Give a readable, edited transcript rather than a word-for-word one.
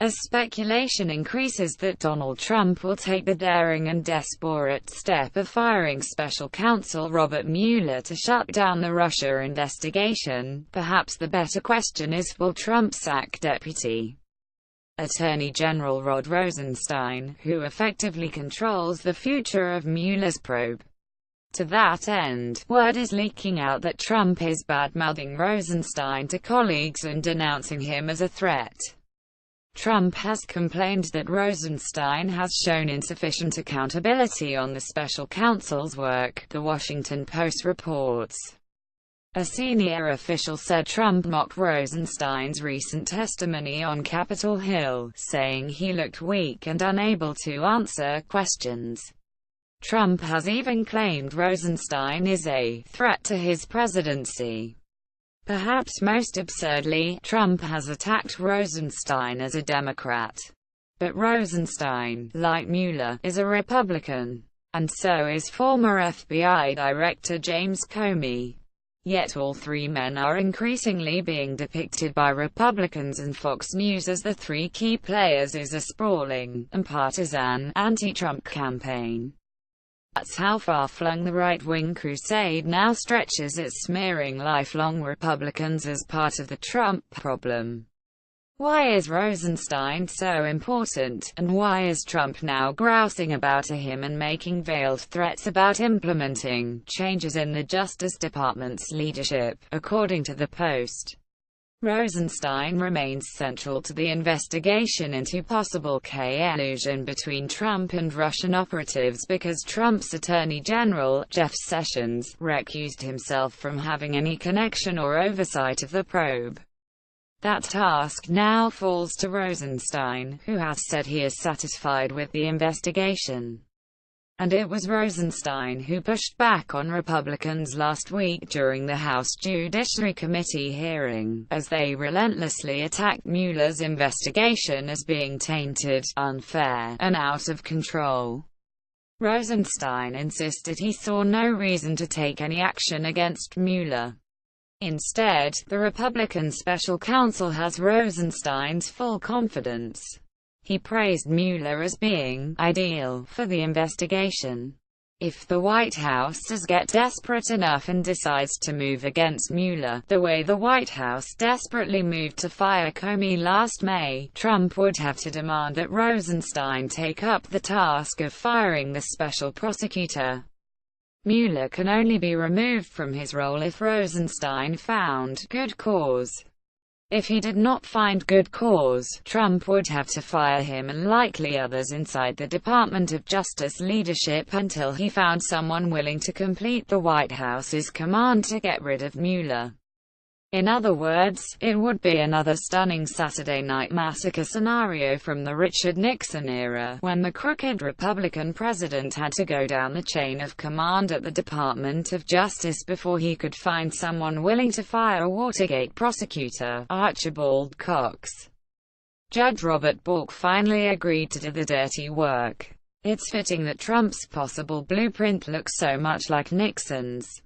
as speculation increases that Donald Trump will take the daring and desperate step of firing special counsel Robert Mueller to shut down the Russia investigation. Perhaps the better question is, will Trump sack Deputy Attorney General Rod Rosenstein, who effectively controls the future of Mueller's probe? To that end, word is leaking out that Trump is bad-mouthing Rosenstein to colleagues and denouncing him as a threat. Trump has complained that Rosenstein has shown insufficient accountability on the special counsel's work, The Washington Post reports. A senior official said Trump mocked Rosenstein's recent testimony on Capitol Hill, saying he looked weak and unable to answer questions. Trump has even claimed Rosenstein is a threat to his presidency. Perhaps most absurdly, Trump has attacked Rosenstein as a Democrat. But Rosenstein, like Mueller, is a Republican. And so is former FBI Director James Comey. Yet all three men are increasingly being depicted by Republicans and Fox News as the three key players in a sprawling and partisan anti-Trump campaign. That's how far-flung the right-wing crusade now stretches at smearing lifelong Republicans as part of the Trump problem. Why is Rosenstein so important, and why is Trump now grousing about him and making veiled threats about implementing changes in the Justice Department's leadership? According to the Post, Rosenstein remains central to the investigation into possible collusion between Trump and Russian operatives because Trump's Attorney General, Jeff Sessions, recused himself from having any connection or oversight of the probe. That task now falls to Rosenstein, who has said he is satisfied with the investigation. And it was Rosenstein who pushed back on Republicans last week during the House Judiciary Committee hearing, as they relentlessly attacked Mueller's investigation as being tainted, unfair, and out of control. Rosenstein insisted he saw no reason to take any action against Mueller. Instead, the Republican special counsel has Rosenstein's full confidence. He praised Mueller as being ideal for the investigation. If the White House does get desperate enough and decides to move against Mueller, the way the White House desperately moved to fire Comey last May, Trump would have to demand that Rosenstein take up the task of firing the special prosecutor. Mueller can only be removed from his role if Rosenstein found good cause. If he did not find good cause, Trump would have to fire him and likely others inside the Department of Justice leadership until he found someone willing to complete the White House's command to get rid of Mueller. In other words, it would be another stunning Saturday Night Massacre scenario from the Richard Nixon era, when the crooked Republican president had to go down the chain of command at the Department of Justice before he could find someone willing to fire Watergate prosecutor, Archibald Cox. Judge Robert Bork finally agreed to do the dirty work. It's fitting that Trump's possible blueprint looks so much like Nixon's.